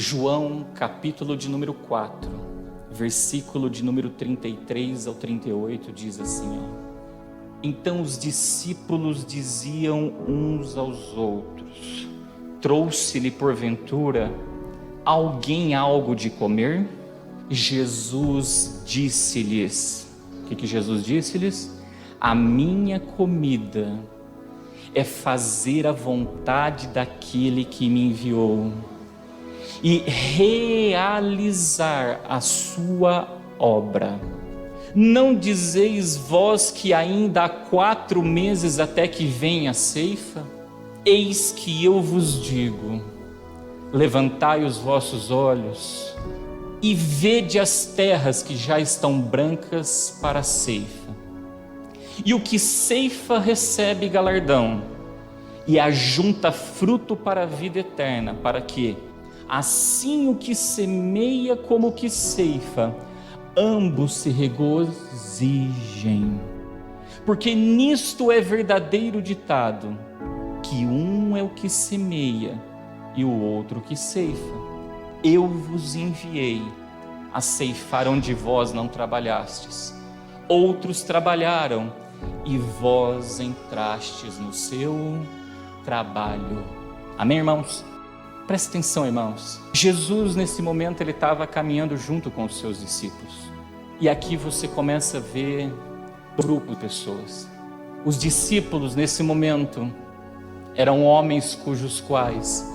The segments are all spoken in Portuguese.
João, capítulo de número 4, versículo de número 33 ao 38, diz assim, Então os discípulos diziam uns aos outros: Trouxe-lhe porventura alguém algo de comer? Jesus disse-lhes, o que Jesus disse-lhes? A minha comida é fazer a vontade daquele que me enviou e realizar a sua obra. Não dizeis vós que ainda há 4 meses até que venha a ceifa? Eis que eu vos digo, levantai os vossos olhos e vede as terras que já estão brancas para a ceifa. E o que ceifa recebe galardão, e ajunta fruto para a vida eterna, para que, assim o que semeia como o que ceifa, ambos se regozijem. Porque nisto é verdadeiro ditado, que um é o que semeia e o outro que ceifa. Eu vos enviei a ceifar onde vós não trabalhastes. Outros trabalharam e vós entrastes no seu trabalho. Amém, irmãos? Presta atenção, irmãos. Jesus, nesse momento, ele estava caminhando junto com os seus discípulos. E aqui você começa a ver um grupo de pessoas. Os discípulos, nesse momento, eram homens cujos quais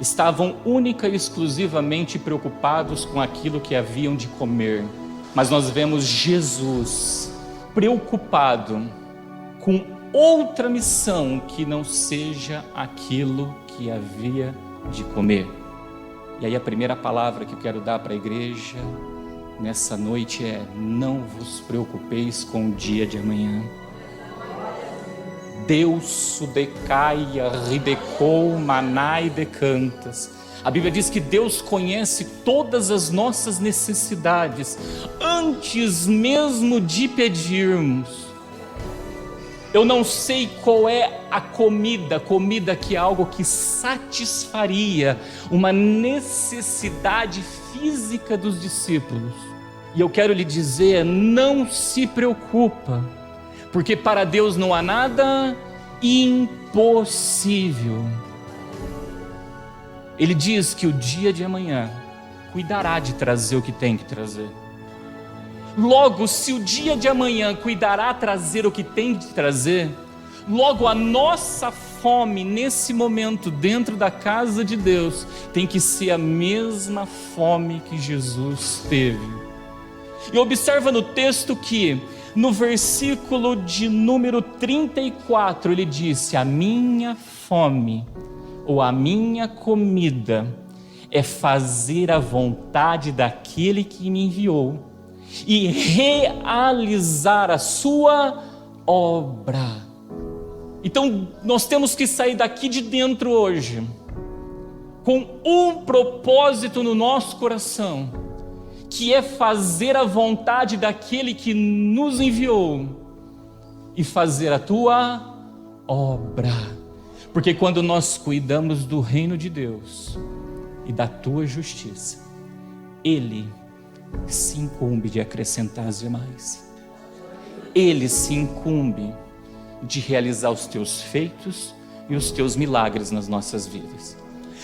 estavam única e exclusivamente preocupados com aquilo que haviam de comer. Mas nós vemos Jesus preocupado com outra missão que não seja aquilo que havia de comer. E aí a primeira palavra que eu quero dar para a igreja nessa noite é: não vos preocupeis com o dia de amanhã. Deus sudecaia, ridecou, manai decantas. A Bíblia diz que Deus conhece todas as nossas necessidades antes mesmo de pedirmos. Eu não sei qual é a comida que é algo que satisfaria uma necessidade física dos discípulos. E eu quero lhe dizer, não se preocupa, porque para Deus não há nada impossível. Ele diz que o dia de amanhã cuidará de trazer o que tem que trazer. Logo, se o dia de amanhã cuidará trazer o que tem de trazer, logo a nossa fome nesse momento dentro da casa de Deus tem que ser a mesma fome que Jesus teve. E observa no texto que no versículo de número 34 ele disse: a minha fome ou a minha comida é fazer a vontade daquele que me enviou e realizar a sua obra. Então nós temos que sair daqui de dentro hoje com um propósito no nosso coração, que é fazer a vontade daquele que nos enviou e fazer a tua obra. Porque quando nós cuidamos do reino de Deus e da tua justiça, Ele se incumbe de acrescentar as demais. Ele se incumbe de realizar os teus feitos e os teus milagres nas nossas vidas.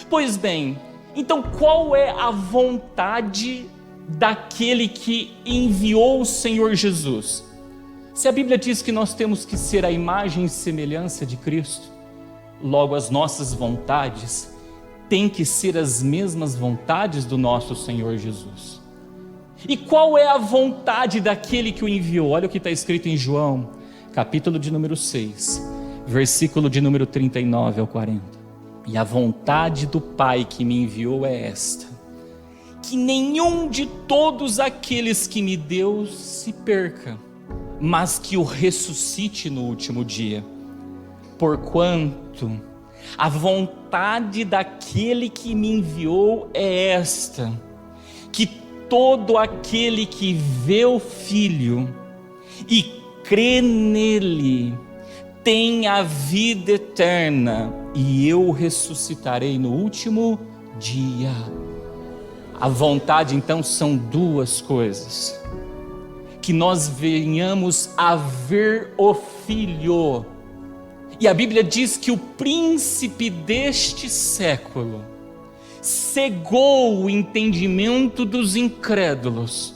Pois bem, então qual é a vontade daquele que enviou o Senhor Jesus? Se a Bíblia diz que nós temos que ser a imagem e semelhança de Cristo, logo as nossas vontades têm que ser as mesmas vontades do nosso Senhor Jesus. E qual é a vontade daquele que o enviou? Olha o que está escrito em João, capítulo de número 6, versículo de número 39 ao 40. E a vontade do Pai que me enviou é esta: que nenhum de todos aqueles que me deu se perca, mas que o ressuscite no último dia. Porquanto a vontade daquele que me enviou é esta: que todo aquele que vê o Filho e crê nele tem a vida eterna, e eu ressuscitarei no último dia. A vontade, então, são duas coisas: que nós venhamos a ver o Filho. E a Bíblia diz que o príncipe deste século cegou o entendimento dos incrédulos,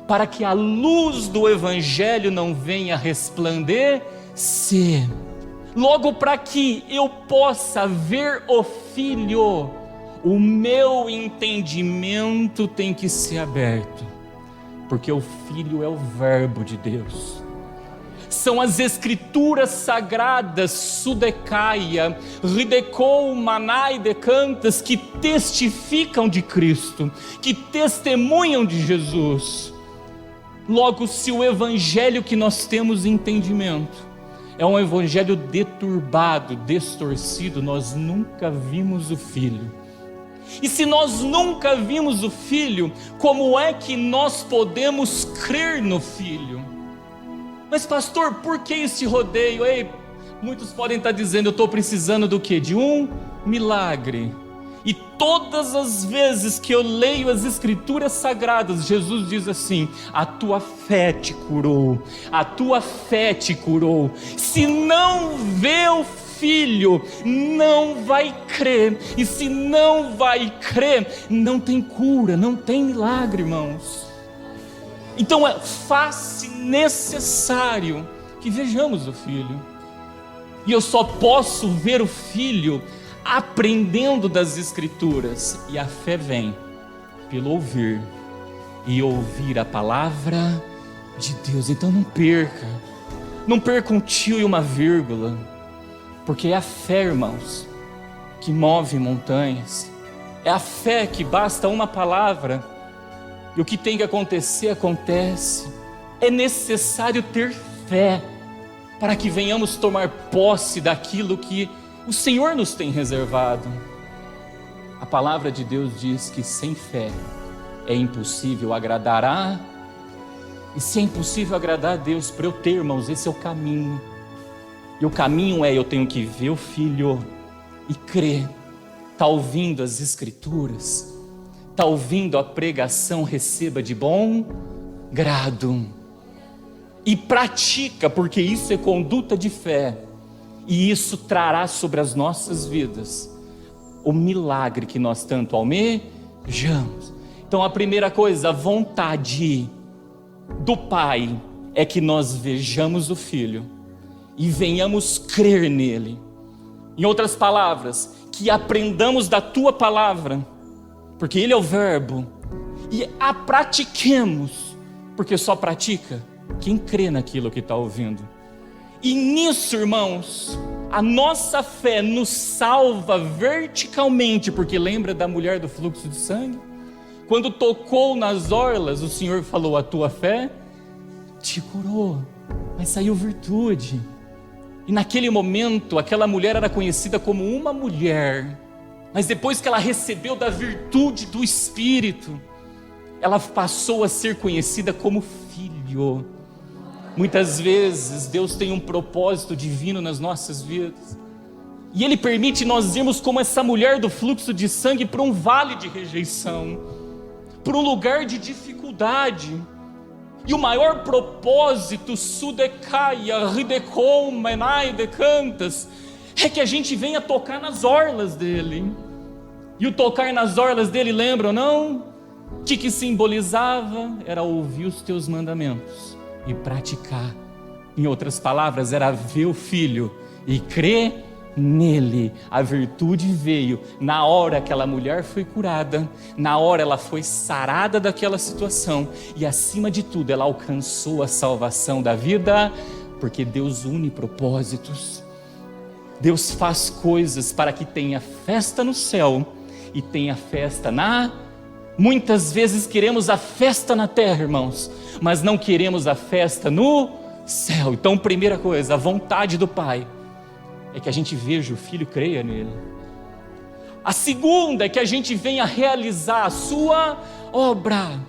para que a luz do Evangelho não venha resplandecer. Logo, para que eu possa ver o Filho, o meu entendimento tem que ser aberto, porque o Filho é o Verbo de Deus. São as Escrituras sagradas, Sudecaia, Ridecou, Manai, Decantas, que testificam de Cristo, que testemunham de Jesus. Logo, se o Evangelho que nós temos entendimento é um Evangelho deturbado, distorcido, nós nunca vimos o Filho. E se nós nunca vimos o Filho, como é que nós podemos crer no Filho? Mas pastor, por que esse rodeio? Ei, muitos podem estar dizendo, eu estou precisando do quê? De um milagre. E todas as vezes que eu leio as Escrituras Sagradas, Jesus diz assim: a tua fé te curou, a tua fé te curou. Se não vê o Filho, não vai crer. E se não vai crer, não tem cura, não tem milagre, irmãos. Então faz-se necessário que vejamos o Filho. E eu só posso ver o Filho aprendendo das Escrituras. E a fé vem pelo ouvir, e ouvir a palavra de Deus. Então não perca um tio e uma vírgula, porque é a fé, irmãos, que move montanhas. É a fé que basta uma palavra, e o que tem que acontecer, acontece. É necessário ter fé para que venhamos tomar posse daquilo que o Senhor nos tem reservado. A palavra de Deus diz que sem fé é impossível agradar a... E se é impossível agradar a Deus, para eu ter, irmãos, esse é o caminho. E o caminho é, eu tenho que ver o Filho e crer. Está ouvindo as Escrituras, está ouvindo a pregação, receba de bom grado. E pratica, porque isso é conduta de fé. E isso trará sobre as nossas vidas o milagre que nós tanto almejamos. Então a primeira coisa, a vontade do Pai é que nós vejamos o Filho e venhamos crer nele. Em outras palavras, que aprendamos da tua palavra, porque ele é o Verbo, e a pratiquemos, porque só pratica quem crê naquilo que está ouvindo. E nisso, irmãos, a nossa fé nos salva verticalmente, porque lembra da mulher do fluxo de sangue? Quando tocou nas orlas, o Senhor falou, a tua fé te curou, mas saiu virtude. E naquele momento, aquela mulher era conhecida como uma mulher, mas depois que ela recebeu da virtude do Espírito, ela passou a ser conhecida como filho. Muitas vezes Deus tem um propósito divino nas nossas vidas, e Ele permite nós irmos como essa mulher do fluxo de sangue para um vale de rejeição, para um lugar de dificuldade. E o maior propósito, Sudecaia, Ridecou, Menai, Decantas, é que a gente venha tocar nas orlas dele. E o tocar nas orlas dele, lembram, não? O que simbolizava? Era ouvir os teus mandamentos e praticar. Em outras palavras, era ver o Filho e crer nele. A virtude veio na hora que aquela mulher foi curada, na hora ela foi sarada daquela situação, e acima de tudo ela alcançou a salvação da vida, porque Deus une propósitos. Deus faz coisas para que tenha festa no céu e tenha festa na... Muitas vezes queremos a festa na terra, irmãos, mas não queremos a festa no céu. Então, primeira coisa, a vontade do Pai é que a gente veja o Filho e creia nele. A segunda é que a gente venha realizar a sua obra.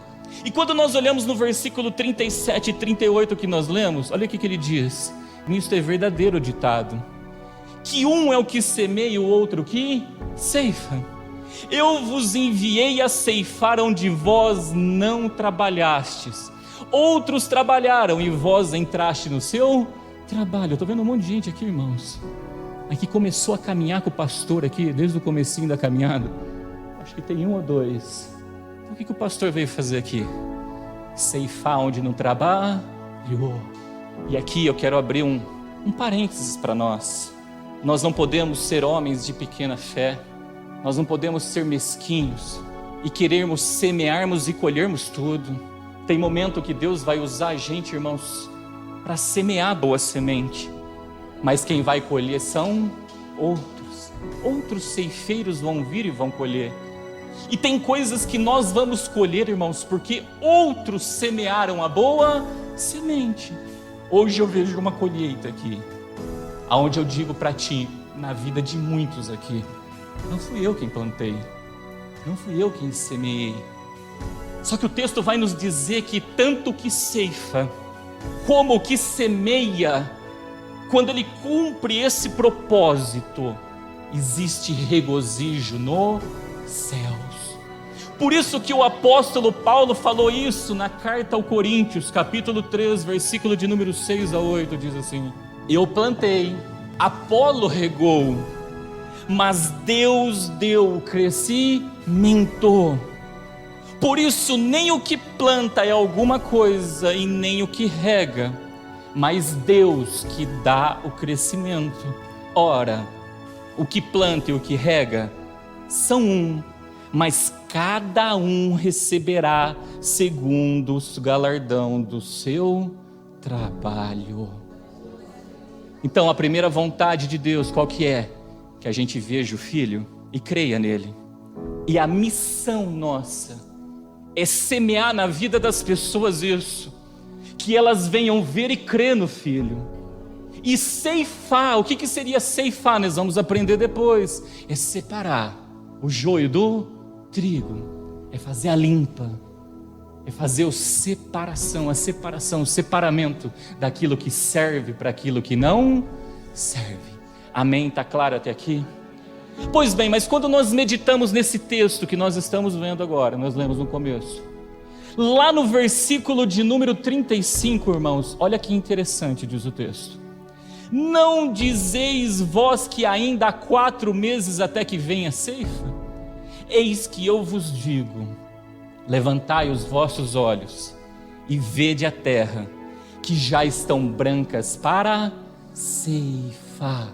E quando nós olhamos no versículo 37 e 38 que nós lemos, olha o que ele diz. Nisto é verdadeiro o ditado, que um é o que semeia e o outro que ceifa. Eu vos enviei a ceifar onde vós não trabalhastes. Outros trabalharam e vós entraste no seu trabalho. Eu estou vendo um monte de gente aqui, irmãos, aqui começou a caminhar com o pastor aqui, desde o comecinho da caminhada. Acho que tem 1 ou 2. Então, o que o pastor veio fazer aqui? Ceifar onde não trabalhou. E aqui eu quero abrir um parênteses para nós. Nós não podemos ser homens de pequena fé. Nós não podemos ser mesquinhos e querermos semearmos e colhermos tudo. Tem momento que Deus vai usar a gente, irmãos, para semear boa semente. Mas quem vai colher são outros. Outros ceifeiros vão vir e vão colher. E tem coisas que nós vamos colher, irmãos, porque outros semearam a boa semente. Hoje eu vejo uma colheita aqui, aonde eu digo para ti, na vida de muitos aqui, não fui eu quem plantei, não fui eu quem semeei. Só que o texto vai nos dizer que tanto o que ceifa, como o que semeia, quando ele cumpre esse propósito, existe regozijo nos céus. Por isso que o apóstolo Paulo falou isso na carta aos Coríntios, capítulo 3, versículo de número 6 a 8, diz assim: eu plantei, Apolo regou, mas Deus deu o crescimento. Por isso nem o que planta é alguma coisa e nem o que rega, mas Deus que dá o crescimento. Ora, o que planta e o que rega são um, mas cada um receberá segundo o galardão do seu trabalho. Então a primeira vontade de Deus qual que é? Que a gente veja o Filho e creia nele. E a missão nossa é semear na vida das pessoas isso, que elas venham ver e crer no Filho. E ceifar, o que seria ceifar? Nós vamos aprender depois. É separar o joio do trigo, é fazer a limpa, é fazer a separação, o separamento daquilo que serve para aquilo que não serve. Amém? Está claro até aqui? Pois bem, mas quando nós meditamos nesse texto que nós estamos vendo agora, nós lemos no começo, lá no versículo de número 35, irmãos, olha que interessante diz o texto: não dizeis vós que ainda há 4 meses até que venha a ceifa? Eis que eu vos digo, levantai os vossos olhos e vede a terra, que já estão brancas para ceifar.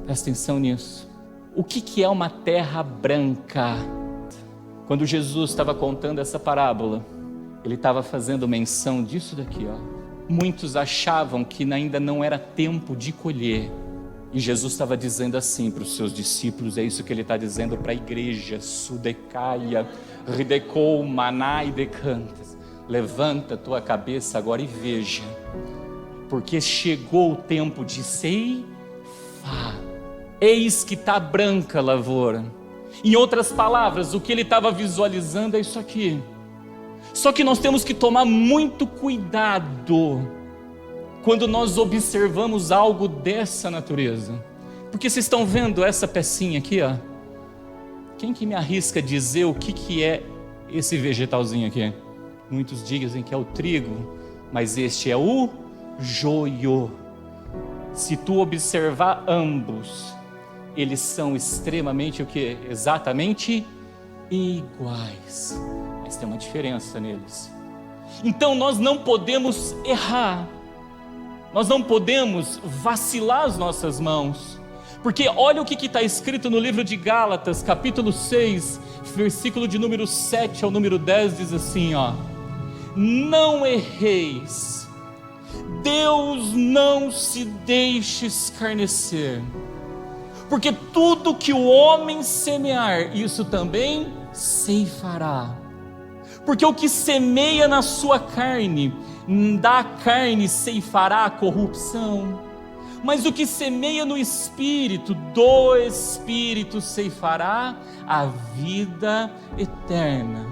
Presta atenção nisso. O que é uma terra branca? Quando Jesus estava contando essa parábola, ele estava fazendo menção disso daqui, ó. Muitos achavam que ainda não era tempo de colher, e Jesus estava dizendo assim para os seus discípulos, é isso que ele está dizendo para a igreja: Sudecaia, Ridecou, Manai, Decantas, levanta tua cabeça agora e veja, porque chegou o tempo de ceifar. Eis que está branca a lavoura. Em outras palavras, o que ele estava visualizando é isso aqui. Só que nós temos que tomar muito cuidado quando nós observamos algo dessa natureza. Porque vocês estão vendo essa pecinha aqui, ó? Quem que me arrisca dizer o que é esse vegetalzinho aqui? Muitos dizem que é o trigo, mas este é o joio. Se tu observar ambos, eles são extremamente o que? Exatamente iguais, mas tem uma diferença neles. Então nós não podemos errar, nós não podemos vacilar as nossas mãos, porque olha o que está escrito no livro de Gálatas, capítulo 6, versículo de número 7 ao número 10, diz assim, ó: não erreis, Deus não se deixe escarnecer, porque tudo que o homem semear, isso também ceifará. Porque o que semeia na sua carne, da carne ceifará a corrupção, mas o que semeia no Espírito, do Espírito ceifará a vida eterna.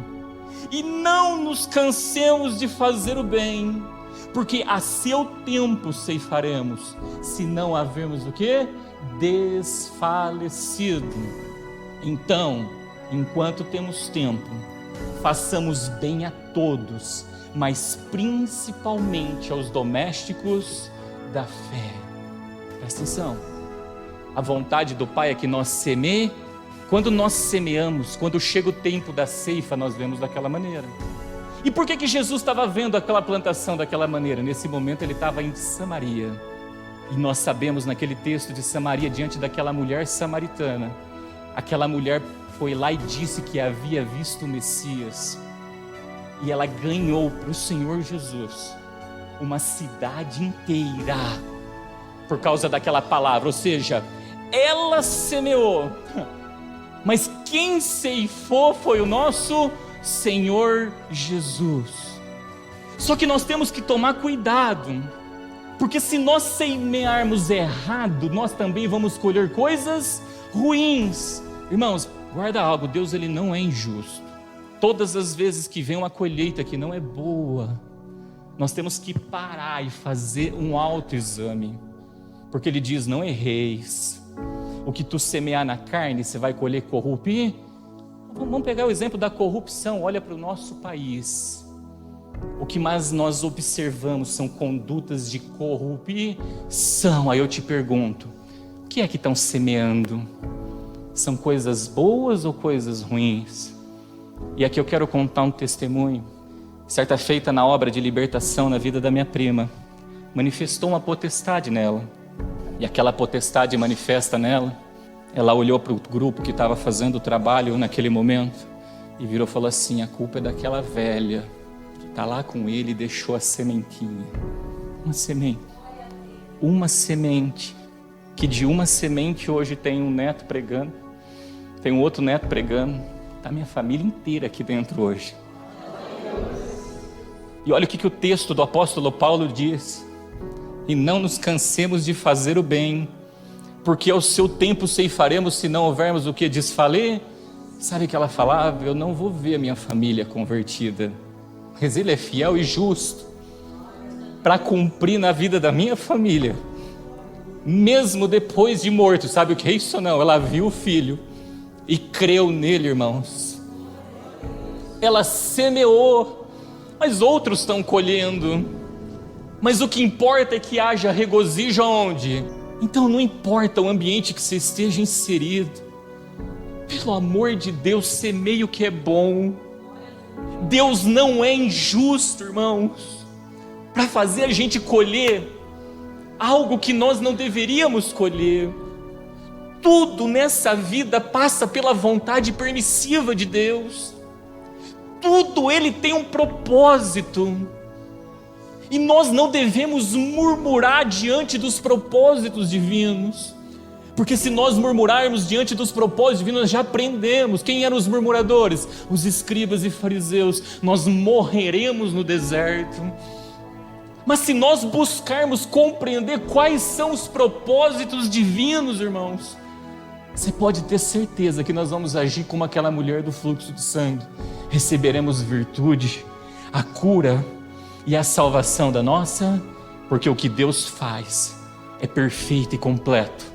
E não nos cansemos de fazer o bem, porque a seu tempo ceifaremos, se não havermos o quê? Desfalecido. Então, enquanto temos tempo, façamos bem a todos, mas principalmente aos domésticos da fé. Presta atenção, a vontade do Pai é que nós semeemos. Quando nós semeamos, quando chega o tempo da ceifa, nós vemos daquela maneira. E por que Jesus estava vendo aquela plantação daquela maneira? Nesse momento ele estava em Samaria, e nós sabemos naquele texto de Samaria, diante daquela mulher samaritana, aquela mulher foi lá e disse que havia visto o Messias, e ela ganhou para o Senhor Jesus uma cidade inteira, por causa daquela palavra. Ou seja, ela semeou, mas quem ceifou foi o nosso Senhor Jesus. Só que nós temos que tomar cuidado, porque se nós semearmos errado, nós também vamos colher coisas ruins. Irmãos, guarda algo, Deus ele não é injusto. Todas as vezes que vem uma colheita que não é boa, nós temos que parar e fazer um autoexame, porque ele diz: não erreis. O que tu semear na carne, você vai colher corrupção. Vamos pegar o exemplo da corrupção. Olha para o nosso país. O que mais nós observamos são condutas de corrupção. Aí eu te pergunto, o que é que estão semeando? São coisas boas ou coisas ruins? E aqui eu quero contar um testemunho. Certa feita, na obra de libertação na vida da minha prima, manifestou uma potestade nela. E aquela potestade manifesta nela, ela olhou para o grupo que estava fazendo o trabalho naquele momento e virou e falou assim: a culpa é daquela velha que está lá com ele e deixou a sementinha. Uma semente, que de uma semente hoje tem um neto pregando, tem um outro neto pregando, está a minha família inteira aqui dentro hoje. E olha o que o texto do apóstolo Paulo diz: e não nos cansemos de fazer o bem, porque ao seu tempo ceifaremos, se não houvermos o que desfazer. Sabe o que ela falava? Eu não vou ver a minha família convertida, mas ele é fiel e justo para cumprir na vida da minha família, mesmo depois de morto. Sabe o que é isso? Não, ela viu o filho e creu nele, irmãos. Ela semeou, mas outros estão colhendo. Mas o que importa é que haja regozijo aonde? Então não importa o ambiente que você esteja inserido, pelo amor de Deus, semeie o que é bom. Deus não é injusto, irmãos, para fazer a gente colher algo que nós não deveríamos colher. Tudo nessa vida passa pela vontade permissiva de Deus. Tudo ele tem um propósito. E nós não devemos murmurar diante dos propósitos divinos, porque se nós murmurarmos diante dos propósitos divinos, nós já aprendemos. Quem eram os murmuradores? Os escribas e fariseus. Nós morreremos no deserto. Mas se nós buscarmos compreender quais são os propósitos divinos, irmãos, você pode ter certeza que nós vamos agir como aquela mulher do fluxo de sangue. Receberemos virtude, a cura e a salvação da nossa, porque o que Deus faz é perfeito e completo,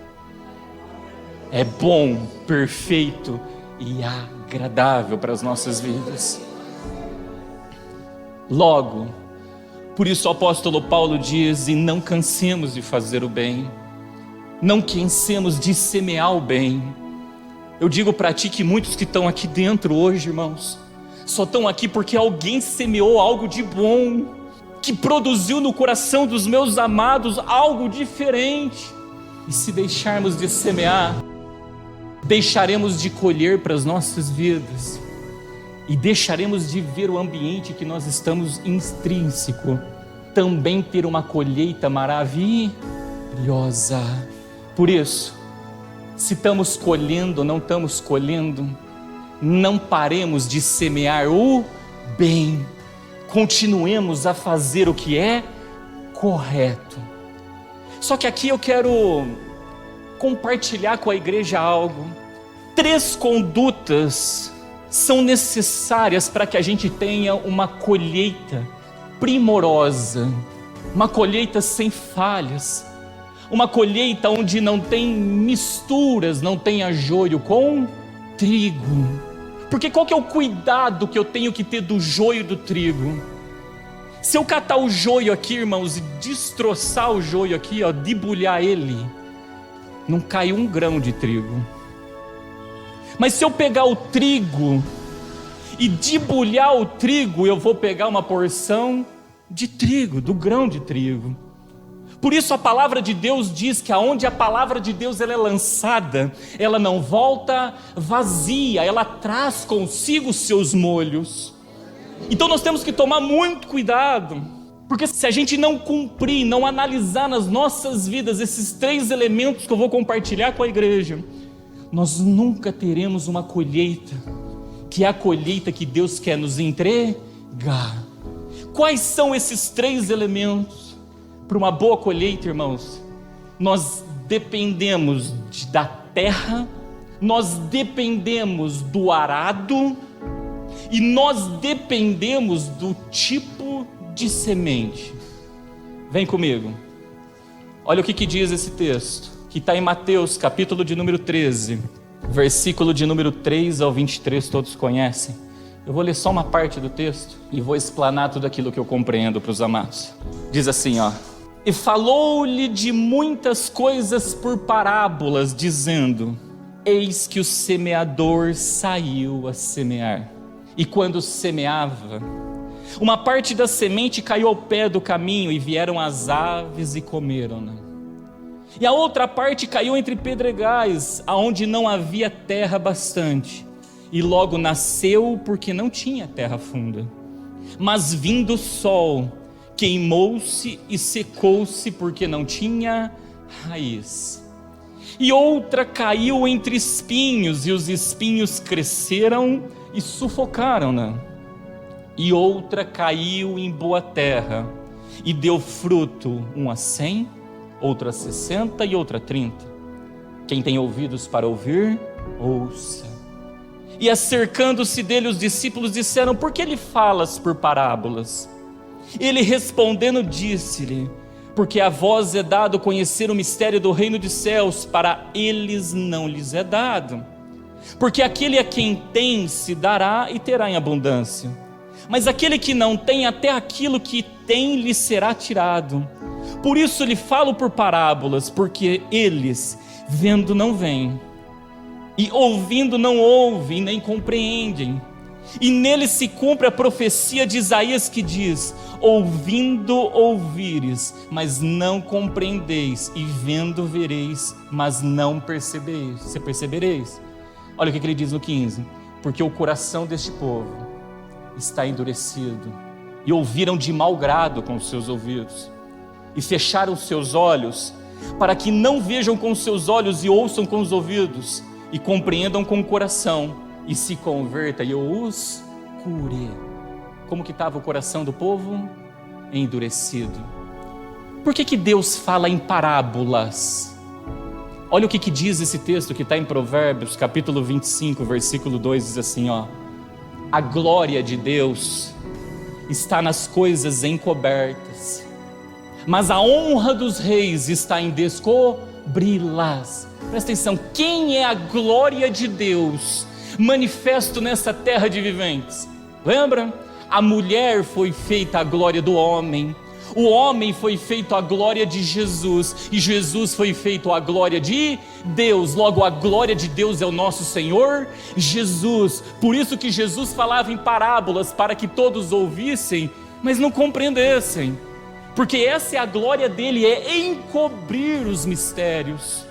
é bom, perfeito e agradável para as nossas vidas. Logo, por isso o apóstolo Paulo diz: e não cansemos de fazer o bem, não cansemos de semear o bem. Eu digo para ti que muitos que estão aqui dentro hoje, irmãos, só estão aqui porque alguém semeou algo de bom, que produziu no coração dos meus amados algo diferente. E se deixarmos de semear, deixaremos de colher para as nossas vidas, e deixaremos de ver o ambiente que nós estamos intrínseco, também ter uma colheita maravilhosa. Por isso, se estamos colhendo ou não estamos colhendo, não paremos de semear o bem. Continuemos a fazer o que é correto. Só que aqui eu quero compartilhar com a igreja algo. 3 condutas são necessárias para que a gente tenha uma colheita primorosa, uma colheita sem falhas, uma colheita onde não tem misturas, não tem ajoelho com trigo. Porque qual que é o cuidado que eu tenho que ter do joio e do trigo? Se eu catar o joio aqui, irmãos, e destroçar o joio aqui, ó, debulhar ele, não cai um grão de trigo. Mas se eu pegar o trigo e debulhar o trigo, eu vou pegar uma porção de trigo, do grão de trigo. Por isso a palavra de Deus diz que aonde a palavra de Deus ela é lançada, ela não volta vazia, ela traz consigo os seus molhos. Então nós temos que tomar muito cuidado, porque se a gente não cumprir, não analisar nas nossas vidas esses 3 elementos que eu vou compartilhar com a igreja, nós nunca teremos uma colheita, que é a colheita que Deus quer nos entregar. Quais são esses 3 elementos para uma boa colheita, irmãos? Nós dependemos da terra, nós dependemos do arado, e nós dependemos do tipo de semente. Vem comigo. Olha o que diz esse texto, que está em Mateus, capítulo de número 13, versículo de número 3 ao 23, todos conhecem. Eu vou ler só uma parte do texto e vou explanar tudo aquilo que eu compreendo para os amados. Diz assim, ó: e falou-lhe de muitas coisas por parábolas, dizendo: eis que o semeador saiu a semear. E quando semeava, uma parte da semente caiu ao pé do caminho, e vieram as aves e comeram-na. E a outra parte caiu entre pedregais, aonde não havia terra bastante, e logo nasceu, porque não tinha terra funda. Mas vindo o sol, queimou-se e secou-se, porque não tinha raiz. E outra caiu entre espinhos, e os espinhos cresceram e sufocaram-na. E outra caiu em boa terra, e deu fruto, um a 100, outra a 60 e outra a 30. Quem tem ouvidos para ouvir, ouça. E acercando-se dele os discípulos disseram: por que lhe falas por parábolas? Ele respondendo disse-lhe: porque a vós é dado conhecer o mistério do reino dos céus, para eles não lhes é dado. Porque aquele a quem tem se dará e terá em abundância, mas aquele que não tem, até aquilo que tem lhe será tirado. Por isso lhe falo por parábolas, porque eles, vendo não veem, e ouvindo não ouvem, nem compreendem. E nele se cumpre a profecia de Isaías que diz: ouvindo ouvires, mas não compreendeis, e vendo vereis, mas não percebeis. Você percebereis? Olha o que ele diz no 15: porque o coração deste povo está endurecido, e ouviram de mau grado com os seus ouvidos, e fecharam os seus olhos, para que não vejam com os seus olhos, e ouçam com os ouvidos, e compreendam com o coração, e se converta, e eu os cure. Como que estava o coração do povo? Endurecido. Por que Deus fala em parábolas? Olha o que diz esse texto que está em Provérbios, capítulo 25, versículo 2, diz assim, ó: a glória de Deus está nas coisas encobertas, mas a honra dos reis está em descobri-las. Presta atenção, quem é a glória de Deus manifesto nessa terra de viventes? Lembra? A mulher foi feita a glória do homem, o homem foi feito a glória de Jesus, e Jesus foi feito a glória de Deus. Logo, a glória de Deus é o nosso Senhor Jesus. Por isso que Jesus falava em parábolas, para que todos ouvissem, mas não compreendessem, porque essa é a glória dele, é encobrir os mistérios.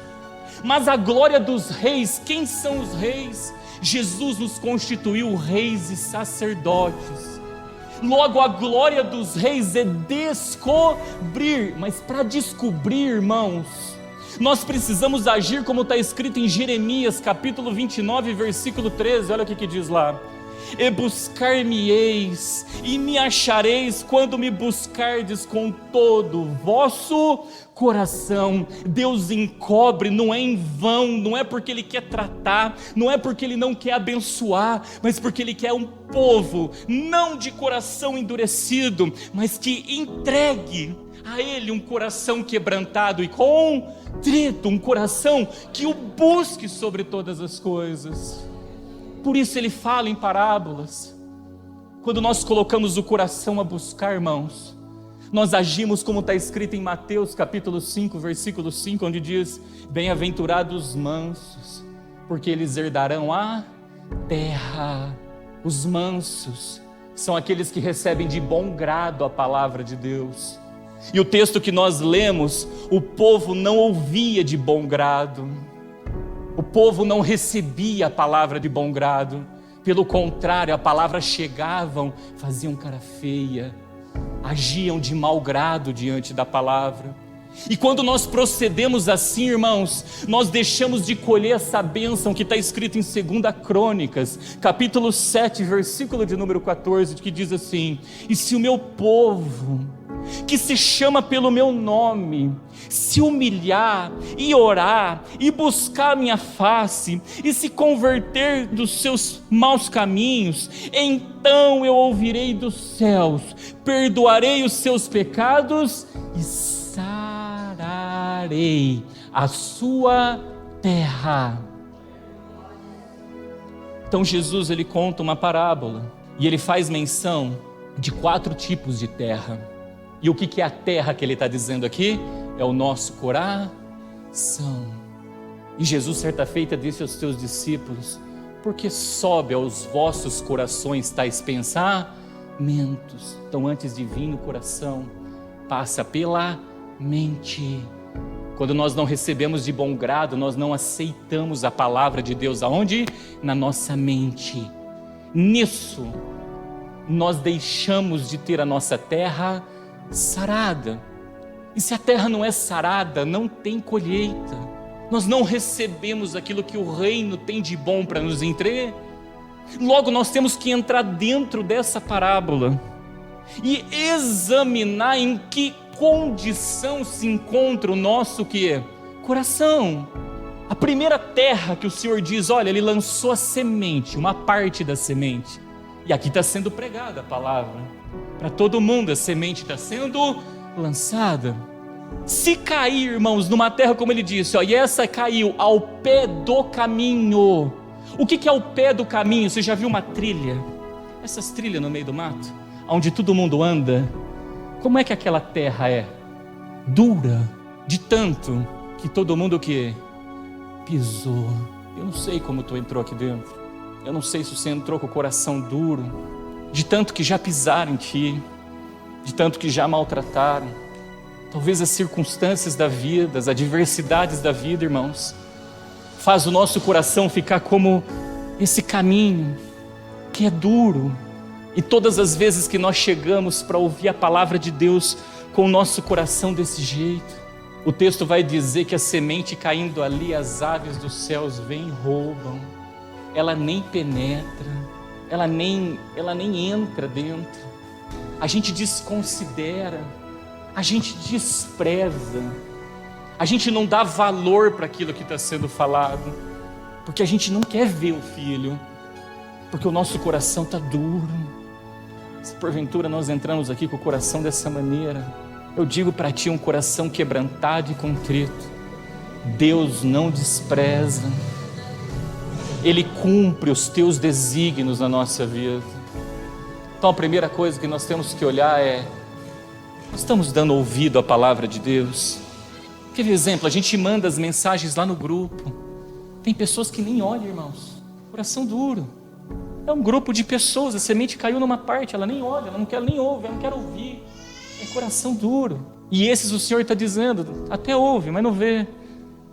Mas a glória dos reis, quem são os reis? Jesus nos constituiu reis e sacerdotes. Logo, a glória dos reis é descobrir, mas para descobrir, irmãos, nós precisamos agir como está escrito em Jeremias, capítulo 29, versículo 13, olha o que diz lá: e buscar-me-eis, e me achareis, quando me buscardes com todo o vosso coração. Deus encobre, não é em vão, não é porque Ele quer tratar, não é porque Ele não quer abençoar, mas porque Ele quer um povo, não de coração endurecido, mas que entregue a Ele um coração quebrantado e contrito, um coração que o busque sobre todas as coisas. Por isso ele fala em parábolas. Quando nós colocamos o coração a buscar, irmãos, nós agimos como está escrito em Mateus capítulo 5, versículo 5, onde diz: bem-aventurados os mansos, porque eles herdarão a terra. Os mansos são aqueles que recebem de bom grado a palavra de Deus. E o texto que nós lemos, o povo não ouvia de bom grado, o povo não recebia a palavra de bom grado. Pelo contrário, a palavra chegavam, faziam cara feia, agiam de mau grado diante da palavra. E quando nós procedemos assim, irmãos, nós deixamos de colher essa bênção que está escrito em 2 Crônicas, capítulo 7, versículo de número 14, que diz assim: e se o meu povo, que se chama pelo meu nome, se humilhar e orar e buscar minha face e se converter dos seus maus caminhos, então eu ouvirei dos céus, perdoarei os seus pecados e sararei a sua terra. Então Jesus, ele conta uma parábola e ele faz menção de 4 tipos de terra. E o que é a terra que ele está dizendo aqui? É o nosso coração. E Jesus, certa feita, disse aos seus discípulos: porque sobe aos vossos corações tais pensamentos. Então, antes de vir no coração, passa pela mente. Quando nós não recebemos de bom grado, nós não aceitamos a palavra de Deus. Aonde? Na nossa mente. Nisso, nós deixamos de ter a nossa terra sarada. E se a terra não é sarada, não tem colheita. Nós não recebemos aquilo que o reino tem de bom para nos entregar. Logo, nós temos que entrar dentro dessa parábola e examinar em que condição se encontra o nosso coração. A primeira terra que o Senhor diz, olha, ele lançou a semente, uma parte da semente. E aqui está sendo pregada a palavra. Para todo mundo a semente está sendo lançada. Se cair, irmãos, numa terra como ele disse, ó, e essa caiu ao pé do caminho. O que é o pé do caminho? Você já viu uma trilha? Essas trilhas no meio do mato, onde todo mundo anda. Como é que aquela terra é? Dura, de tanto que todo mundo pisou. Eu não sei como tu entrou aqui dentro. Eu não sei se você entrou com o coração duro, de tanto que já pisaram em ti, de tanto que já maltrataram. Talvez as circunstâncias da vida, as adversidades da vida, irmãos, faz o nosso coração ficar como esse caminho que é duro. E todas as vezes que nós chegamos para ouvir a palavra de Deus com o nosso coração desse jeito, o texto vai dizer que a semente caindo ali, as aves dos céus vêm e roubam. Ela nem penetra, ela nem entra dentro. A gente desconsidera, a gente despreza, a gente não dá valor para aquilo que está sendo falado, porque a gente não quer ver o filho, porque o nosso coração está duro. Se porventura nós entramos aqui com o coração dessa maneira, eu digo para ti, um coração quebrantado e contrito, Deus não despreza, Ele cumpre os teus desígnios na nossa vida. Então a primeira coisa que nós temos que olhar é: nós estamos dando ouvido à palavra de Deus? Quer ver exemplo? A gente manda as mensagens lá no grupo, tem pessoas que nem olham, irmãos, coração duro. É um grupo de pessoas, a semente caiu numa parte, ela nem olha, ela não quer nem ouvir, ela não quer ouvir, é coração duro. E esses o Senhor está dizendo, até ouve, mas não vê,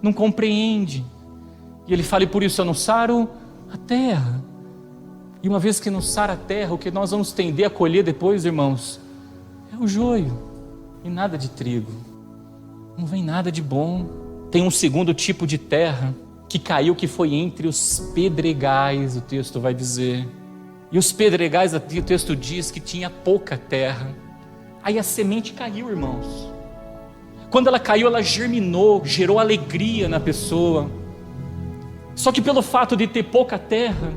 não compreende. E Ele fala, e por isso eu não saro a terra. E uma vez que não sara a terra, o que nós vamos tender a colher depois, irmãos, é o joio, e nada de trigo, não vem nada de bom. Tem um segundo tipo de terra, que caiu, que foi entre os pedregais, o texto vai dizer. E os pedregais, o texto diz que tinha pouca terra. Aí a semente caiu, irmãos. Quando ela caiu, ela germinou, gerou alegria na pessoa. Só que pelo fato de ter pouca terra,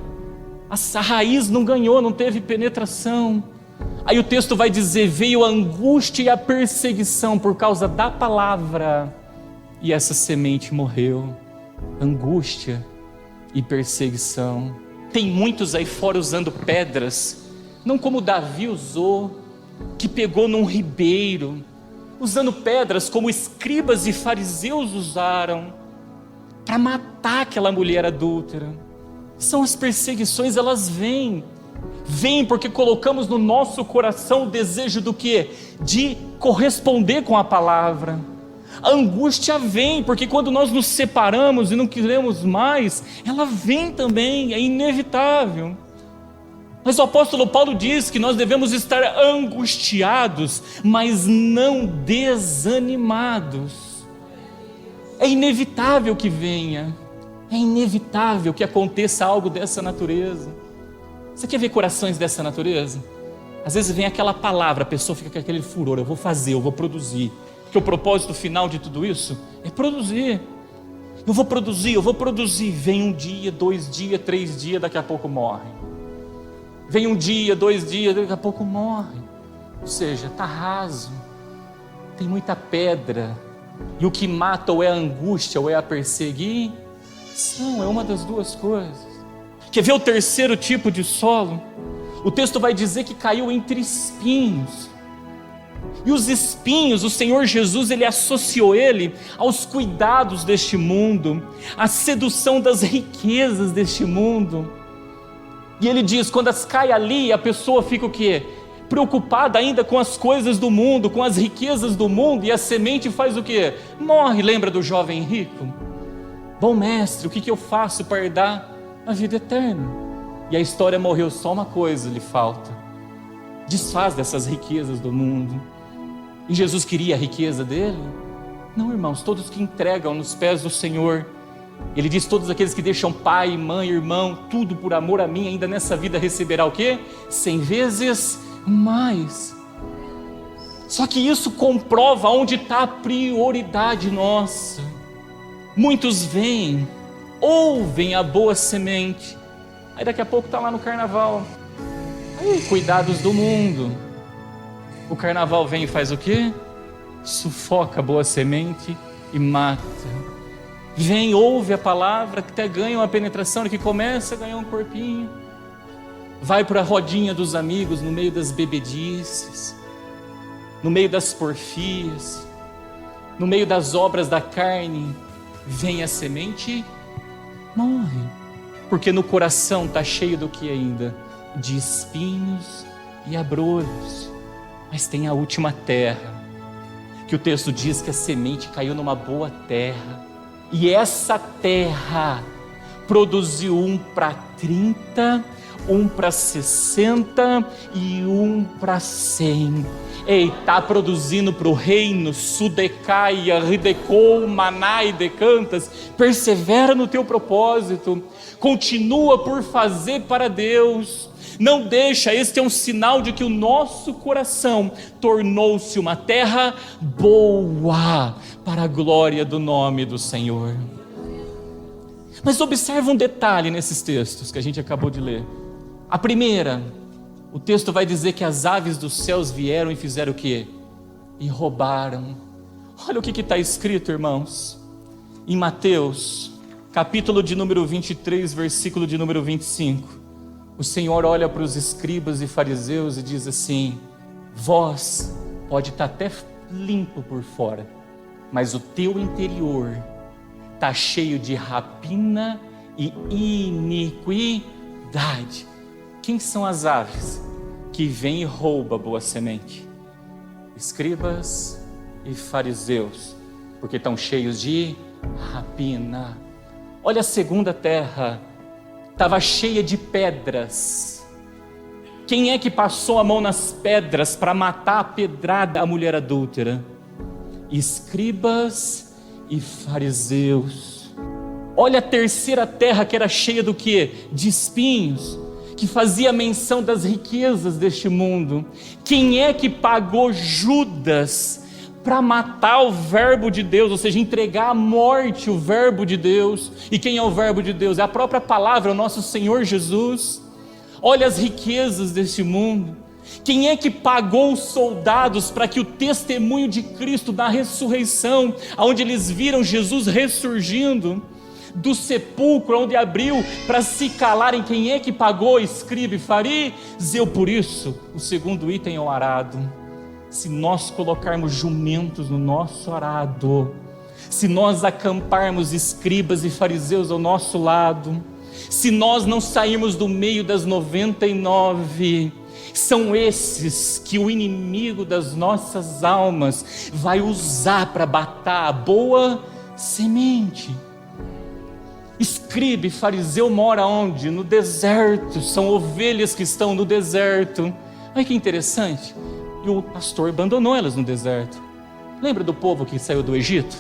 a raiz não ganhou, não teve penetração. Aí o texto vai dizer, veio a angústia e a perseguição por causa da palavra. E essa semente morreu. Angústia e perseguição. Tem muitos aí fora usando pedras, não como Davi usou, que pegou num ribeiro, usando pedras como escribas e fariseus usaram, para matar aquela mulher adúltera. São as perseguições, elas vêm porque colocamos no nosso coração o desejo do quê? De corresponder com a palavra. A angústia vem, porque quando nós nos separamos e não queremos mais, ela vem também, é inevitável. Mas o apóstolo Paulo diz que nós devemos estar angustiados, mas não desanimados. É inevitável que venha, é inevitável que aconteça algo dessa natureza. Você quer ver corações dessa natureza? Às vezes vem aquela palavra, a pessoa fica com aquele furor, eu vou fazer, eu vou produzir. Porque o propósito final de tudo isso é produzir. Eu vou produzir. Vem um dia, 2 dias, 3 dias, daqui a pouco morre. Vem um dia, 2 dias, daqui a pouco morre. Ou seja, está raso. Tem muita pedra. E o que mata ou é a angústia ou é a perseguição. É uma das duas coisas. Quer ver o terceiro tipo de solo? O texto vai dizer que caiu entre espinhos. E os espinhos, o Senhor Jesus, Ele associou ele aos cuidados deste mundo, à sedução das riquezas deste mundo. E Ele diz, quando as cai ali, a pessoa fica o quê? Preocupada ainda com as coisas do mundo, com as riquezas do mundo, e a semente faz o quê? Morre, lembra do jovem rico? Bom mestre, o que eu faço para herdar a vida eterna? E a história morreu, só uma coisa lhe falta: desfaz dessas riquezas do mundo. E Jesus queria a riqueza dele? Não, irmãos, todos que entregam nos pés do Senhor. Ele diz, todos aqueles que deixam pai, mãe, irmão, tudo por amor a mim, ainda nessa vida receberá o quê? 100 vezes mais. Só que isso comprova onde está a prioridade nossa. Muitos vêm, ouvem a boa semente, aí daqui a pouco está lá no carnaval, aí cuidados do mundo. O carnaval vem e faz o quê? Sufoca a boa semente e mata. Vem, ouve a palavra, que até ganha uma penetração, que começa a ganhar um corpinho. Vai para a rodinha dos amigos, no meio das bebedices, no meio das porfias, no meio das obras da carne. Vem a semente, morre. Porque no coração está cheio do que ainda? De espinhos e abrolhos. Mas tem a última terra, que o texto diz que a semente caiu numa boa terra, e essa terra produziu 1 para 30, 1 para 60 e 1 para 100. Ei, está produzindo para o reino, Sudecaia, Ridecou, Maná e Decantas. Persevera no teu propósito, continua por fazer para Deus. Não deixa, este é um sinal de que o nosso coração tornou-se uma terra boa para a glória do nome do Senhor. Mas observa um detalhe nesses textos que a gente acabou de ler. A primeira, o texto vai dizer que as aves dos céus vieram e fizeram o quê? E roubaram. Olha o que está escrito, irmãos, em Mateus, capítulo de número 23, versículo de número 25. O Senhor olha para os escribas e fariseus e diz assim: vós pode estar até limpo por fora, mas o teu interior está cheio de rapina e iniquidade. Quem são as aves que vêm e roubam a boa semente? Escribas e fariseus, porque estão cheios de rapina. Olha a segunda terra, estava cheia de pedras. Quem é que passou a mão nas pedras para matar a pedrada a mulher adúltera? Escribas e fariseus. Olha a terceira terra, que era cheia do quê? De espinhos, que fazia menção das riquezas deste mundo. Quem é que pagou Judas para matar o verbo de Deus, ou seja, entregar à morte o verbo de Deus? E quem é o verbo de Deus? É a própria palavra, o nosso Senhor Jesus. Olha as riquezas deste mundo. Quem é que pagou os soldados para que o testemunho de Cristo da ressurreição, onde eles viram Jesus ressurgindo, do sepulcro onde abriu para se calarem quem é que pagou, escriba e fariseu. Por isso, o segundo item é o arado. Se nós colocarmos jumentos no nosso arado, se nós acamparmos escribas e fariseus ao nosso lado, se nós não sairmos do meio das 99, são esses que o inimigo das nossas almas vai usar para matar a boa semente. Escriba e fariseu mora onde? No deserto, são ovelhas que estão no deserto. Olha que interessante, e o pastor abandonou elas no deserto. Lembra do povo que saiu do Egito?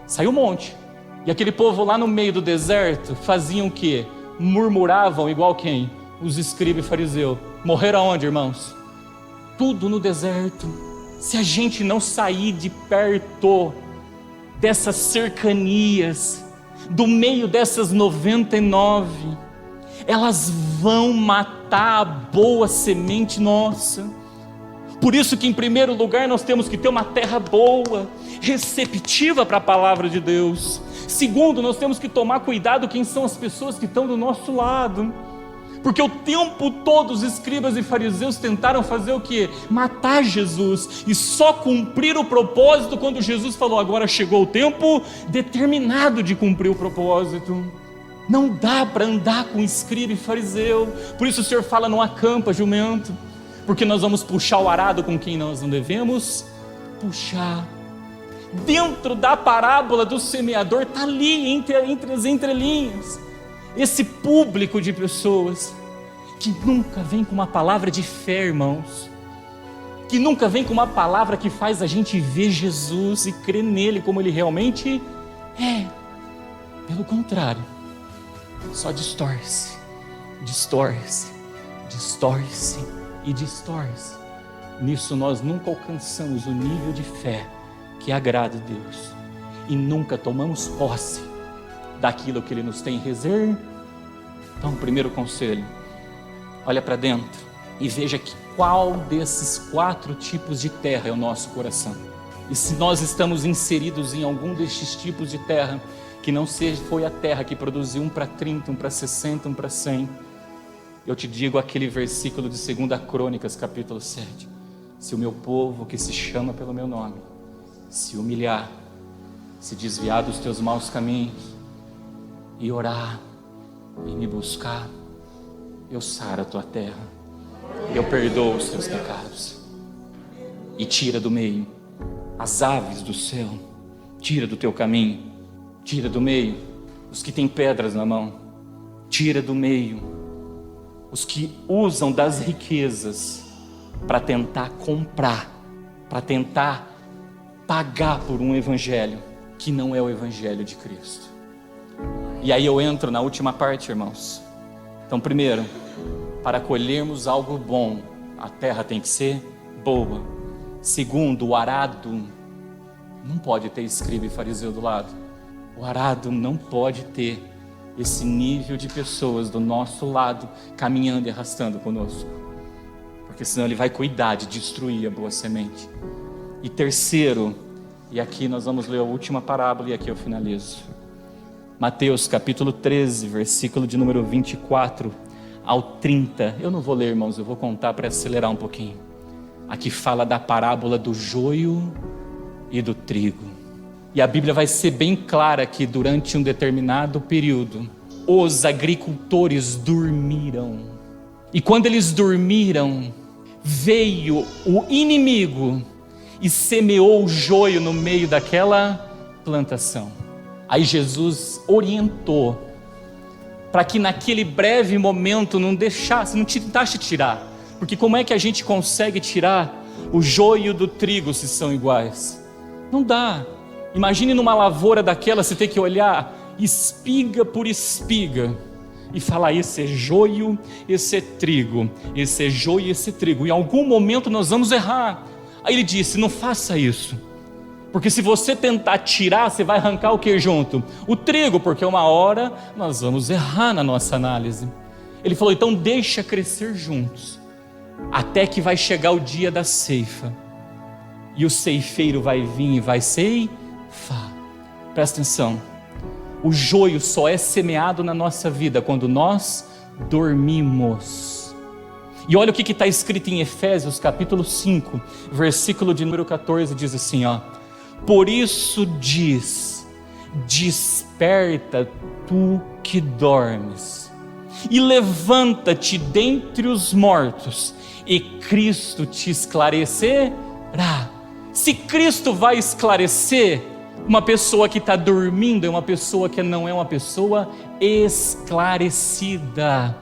Saiu um monte, e aquele povo lá no meio do deserto faziam o quê? Murmuravam igual quem? Os escribas e fariseus. Morreram aonde, irmãos? Tudo no deserto. Se a gente não sair de perto dessas cercanias, do meio dessas 99, elas vão matar a boa semente nossa. Por isso que em primeiro lugar nós temos que ter uma terra boa, receptiva para a palavra de Deus. Segundo, nós temos que tomar cuidado quem são as pessoas que estão do nosso lado, porque o tempo todo os escribas e fariseus tentaram fazer o quê? Matar Jesus, e só cumprir o propósito quando Jesus falou: agora chegou o tempo determinado de cumprir o propósito. Não dá para andar com escriba e fariseu. Por isso o Senhor fala: não acampa jumento, porque nós vamos puxar o arado com quem nós não devemos puxar. Dentro da parábola do semeador, está ali entre as entrelinhas, esse público de pessoas que nunca vem com uma palavra de fé, irmãos, que nunca vem com uma palavra que faz a gente ver Jesus e crer nele como ele realmente é. Pelo contrário, só distorce, distorce, distorce e distorce. Nisso nós nunca alcançamos o nível de fé que agrada a Deus, e nunca tomamos posse daquilo que ele nos tem reservado. Então, primeiro conselho: olha para dentro e veja que qual desses 4 tipos de terra é o nosso coração. E se nós estamos inseridos em algum destes tipos de terra, que não foi a terra que produziu 1 para 30, 1 para 60, 1 para 100, eu te digo aquele versículo de 2 Crônicas, capítulo 7: se o meu povo, que se chama pelo meu nome, se humilhar, se desviar dos teus maus caminhos, e orar, e me buscar, eu saro a tua terra, eu perdoo os teus pecados, e tira do meio as aves do céu, tira do teu caminho, tira do meio os que têm pedras na mão, tira do meio os que usam das riquezas para tentar comprar, para tentar pagar por um evangelho que não é o evangelho de Cristo. E aí eu entro na última parte, irmãos. Então, primeiro, para colhermos algo bom, a terra tem que ser boa. Segundo, o arado não pode ter escriba e fariseu do lado. O arado não pode ter esse nível de pessoas do nosso lado caminhando e arrastando conosco, porque senão ele vai cuidar de destruir a boa semente. E terceiro, e aqui nós vamos ler a última parábola e aqui eu finalizo. Mateus capítulo 13, versículo de número 24 ao 30. Eu não vou ler, irmãos, eu vou contar para acelerar um pouquinho. Aqui fala da parábola do joio e do trigo. E a Bíblia vai ser bem clara que durante um determinado período, os agricultores dormiram. E quando eles dormiram, veio o inimigo e semeou o joio no meio daquela plantação. Aí Jesus orientou para que naquele breve momento não tentasse tirar, porque como é que a gente consegue tirar o joio do trigo se são iguais? Não dá. Imagine numa lavoura daquela você ter que olhar espiga por espiga e falar: esse é joio, esse é trigo, esse é joio, esse é trigo. Em algum momento nós vamos errar. Aí ele disse: não faça isso, porque se você tentar tirar, você vai arrancar o que junto? O trigo, porque uma hora nós vamos errar na nossa análise. Ele falou: então deixa crescer juntos, até que vai chegar o dia da ceifa, e o ceifeiro vai vir e vai ceifar. Presta atenção, O joio só é semeado na nossa vida quando nós dormimos. E olha o que está escrito em Efésios capítulo 5, versículo de número 14, diz assim, ó: por isso diz, desperta tu que dormes, e levanta-te dentre os mortos, e Cristo te esclarecerá. Se Cristo vai esclarecer, uma pessoa que está dormindo é uma pessoa que não é uma pessoa esclarecida.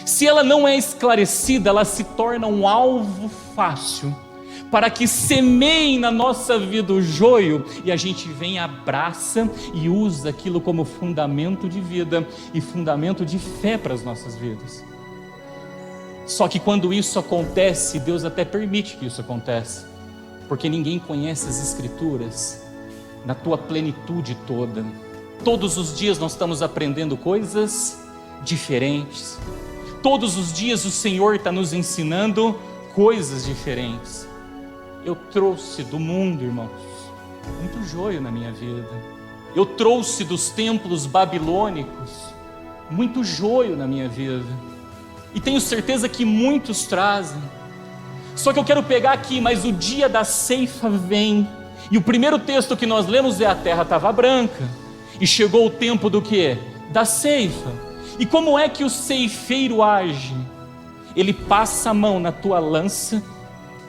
Se ela não é esclarecida, ela se torna um alvo fácil para que semeiem na nossa vida o joio, e a gente vem, abraça e usa aquilo como fundamento de vida e fundamento de fé para as nossas vidas. Só que quando isso acontece, Deus até permite que isso aconteça, porque ninguém conhece as Escrituras na tua plenitude toda. Todos os dias nós estamos aprendendo coisas diferentes. Todos os dias o Senhor está nos ensinando coisas diferentes. Eu trouxe do mundo, irmãos, muito joio na minha vida. Eu trouxe dos templos babilônicos muito joio na minha vida. E tenho certeza que muitos trazem. Só que eu quero pegar aqui, mas o dia da ceifa vem. E o primeiro texto que nós lemos é: a terra estava branca. E chegou o tempo do quê? Da ceifa. E como é que o ceifeiro age? Ele passa a mão na tua lança,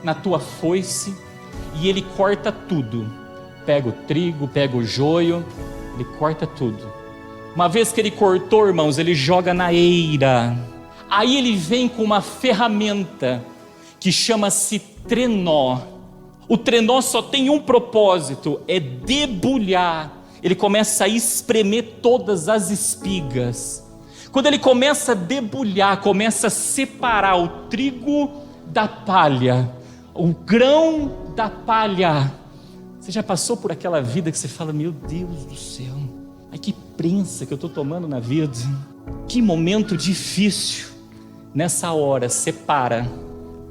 na tua foice, e ele corta tudo. Pega o trigo, pega o joio, ele corta tudo. Uma vez que ele cortou, irmãos, ele joga na eira. Aí ele vem com uma ferramenta que chama-se trenó. O trenó só tem um propósito, é debulhar. Ele começa a espremer todas as espigas. Quando ele começa a debulhar, começa a separar o trigo da palha, o grão da palha. Você já passou por aquela vida que você fala: meu Deus do céu, ai, que prensa que eu estou tomando na vida, que momento difícil. Nessa hora, separa,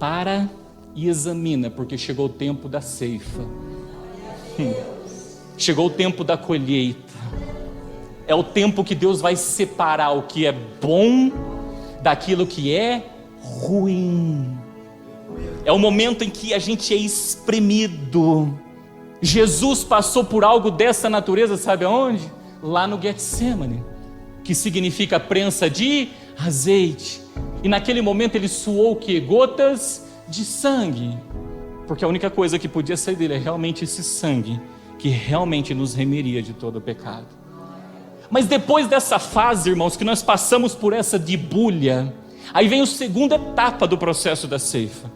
para e examina, porque chegou o tempo da ceifa. Chegou o tempo da colheita. É o tempo que Deus vai separar o que é bom daquilo que é ruim. É o momento em que a gente é espremido. Jesus passou por algo dessa natureza, sabe aonde? Lá no Getsemane, que significa prensa de azeite. E naquele momento ele suou o quê? Gotas de sangue. Porque a única coisa que podia sair dele é realmente esse sangue, que realmente nos remiria de todo o pecado. Mas depois dessa fase, irmãos, que nós passamos por essa debulha, aí vem a segunda etapa do processo da ceifa.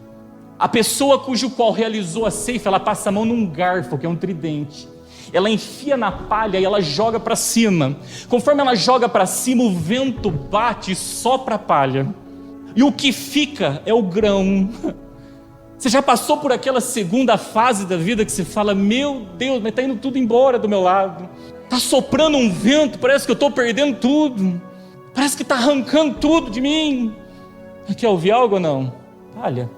A pessoa cujo qual realizou a ceifa, ela passa a mão num garfo, que é um tridente. Ela enfia na palha e ela joga para cima. Conforme ela joga para cima, o vento bate e sopra a palha. E o que fica é o grão. Você já passou por aquela segunda fase da vida que você fala: meu Deus, mas está indo tudo embora do meu lado. Está soprando um vento, parece que eu estou perdendo tudo. Parece que está arrancando tudo de mim. Quer ouvir algo ou não? Olha,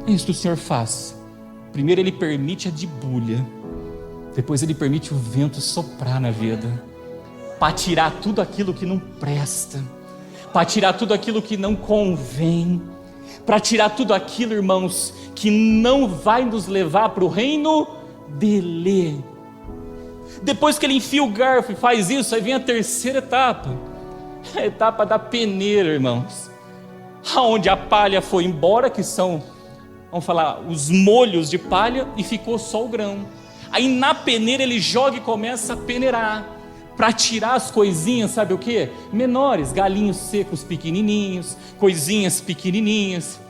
é isso que o Senhor faz. Primeiro Ele permite a debulha. Depois Ele permite o vento soprar na vida. Para tirar tudo aquilo que não presta. Para tirar tudo aquilo que não convém. Para tirar tudo aquilo, irmãos, que não vai nos levar para o reino dele. Depois que ele enfia o garfo e faz isso, aí vem a terceira etapa. A etapa da peneira, irmãos. Onde a palha foi embora, que são, vamos falar, os molhos de palha, e ficou só o grão. Aí na peneira ele joga e começa a peneirar, para tirar as coisinhas, sabe o que? Menores, galinhos secos pequenininhos, coisinhas pequenininhas.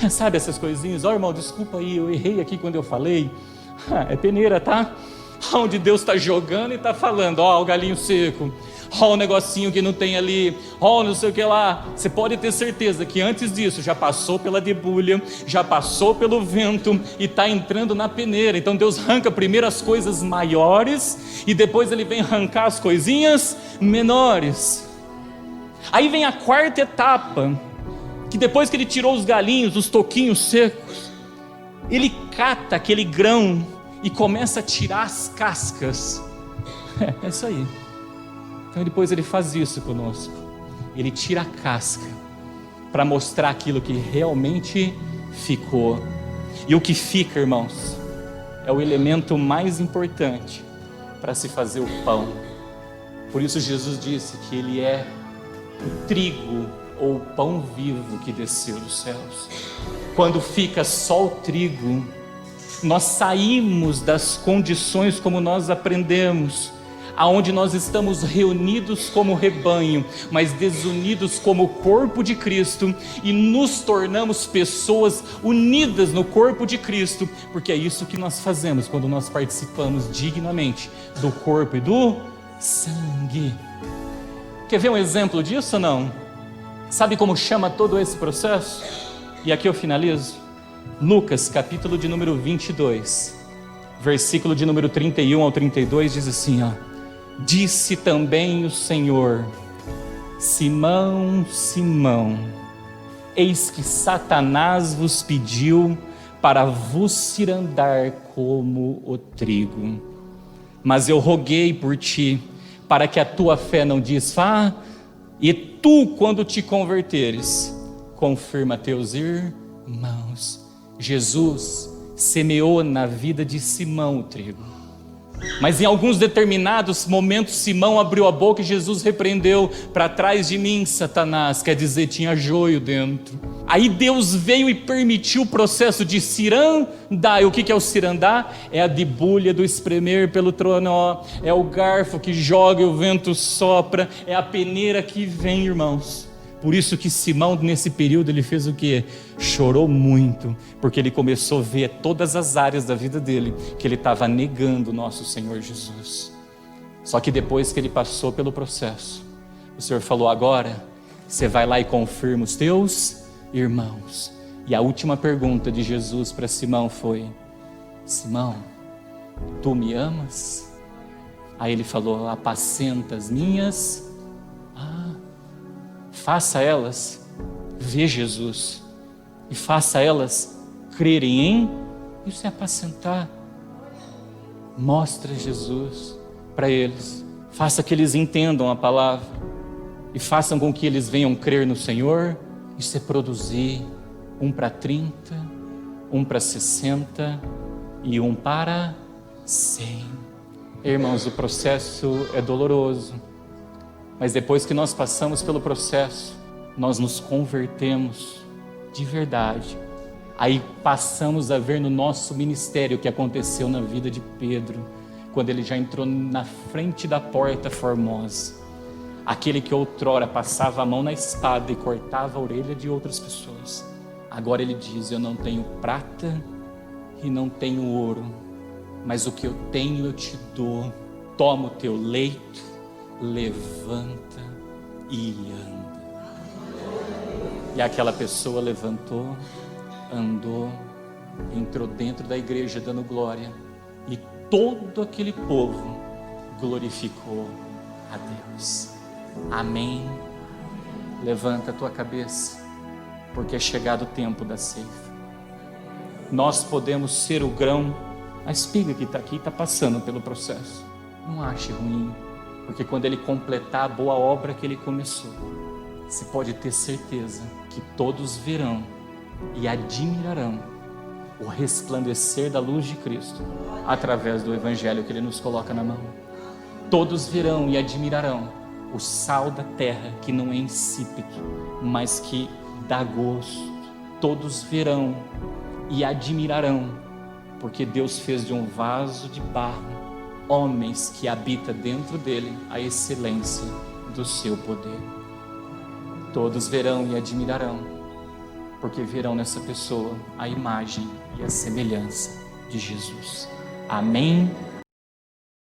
Sabe essas coisinhas? Ó, irmão, desculpa aí, eu errei aqui quando eu falei. É peneira, tá? Onde Deus está jogando e está falando: ó, o galinho seco, ó, o negocinho que não tem ali, ó, não sei o que lá. Você pode ter certeza que antes disso já passou pela debulha, já passou pelo vento e está entrando na peneira. Então Deus arranca primeiro as coisas maiores e depois Ele vem arrancar as coisinhas menores. Aí vem a quarta etapa, que depois que Ele tirou os galinhos, os toquinhos secos, Ele cata aquele grão e começa a tirar as cascas. É isso aí. Então depois ele faz isso conosco. Ele tira a casca para mostrar aquilo que realmente ficou. E o que fica, irmãos, é o elemento mais importante para se fazer o pão. Por isso Jesus disse que ele é o trigo ou o pão vivo que desceu dos céus. Quando fica só o trigo, nós saímos das condições como nós aprendemos, aonde nós estamos reunidos como rebanho, mas desunidos como corpo de Cristo, e nos tornamos pessoas unidas no corpo de Cristo, porque é isso que nós fazemos quando nós participamos dignamente do corpo e do sangue. Quer ver um exemplo disso ou não? Sabe como chama todo esse processo? E aqui eu finalizo. Lucas, capítulo de número 22, versículo de número 31 ao 32, diz assim, ó: disse também o Senhor: Simão, Simão, eis que Satanás vos pediu para vos cirandar como o trigo. Mas eu roguei por ti, para que a tua fé não desfá, e tu, quando te converteres, confirma teus irmãos. Jesus semeou na vida de Simão o trigo. Mas em alguns determinados momentos, Simão abriu a boca e Jesus repreendeu: para trás de mim, Satanás, quer dizer, tinha joio dentro. Aí Deus veio e permitiu o processo de cirandar. E o que é o cirandar? É a debulha do espremer pelo tronó, é o garfo que joga e o vento sopra, é a peneira que vem, irmãos. Por isso que Simão, nesse período, ele fez o quê? Chorou muito, porque ele começou a ver todas as áreas da vida dele que ele estava negando o nosso Senhor Jesus. Só que depois que ele passou pelo processo, o Senhor falou: agora você vai lá e confirma os teus irmãos. E a última pergunta de Jesus para Simão foi: Simão, tu me amas? Aí ele falou: apacenta as minhas. Faça elas ver Jesus e faça elas crerem em. Isso é apacentar. Mostra Jesus para eles, faça que eles entendam a palavra e façam com que eles venham crer no Senhor. Isso é produzir 1 para 30, 1 para 60 e 1 para 100. Irmãos, o processo é doloroso, mas depois que nós passamos pelo processo, nós nos convertemos de verdade. Aí passamos a ver no nosso ministério o que aconteceu na vida de Pedro, quando ele já entrou na frente da porta formosa. Aquele que outrora passava a mão na espada e cortava a orelha de outras pessoas, agora ele diz: eu não tenho prata e não tenho ouro, mas o que eu tenho eu te dou. Toma o teu leito, levanta e anda. E aquela pessoa levantou, andou, entrou dentro da igreja dando glória, e todo aquele povo glorificou a Deus. Amém. Levanta a tua cabeça, porque é chegado o tempo da ceifa. Nós podemos ser o grão. A espiga que está aqui está passando pelo processo. Não ache ruim, porque quando ele completar a boa obra que ele começou, você pode ter certeza que todos verão e admirarão o resplandecer da luz de Cristo através do evangelho que ele nos coloca na mão. Todos verão e admirarão o sal da terra, que não é insípido, mas que dá gosto. Todos verão e admirarão, porque Deus fez de um vaso de barro homens que habita dentro dele a excelência do seu poder. Todos verão e admirarão, porque verão nessa pessoa a imagem e a semelhança de Jesus. Amém.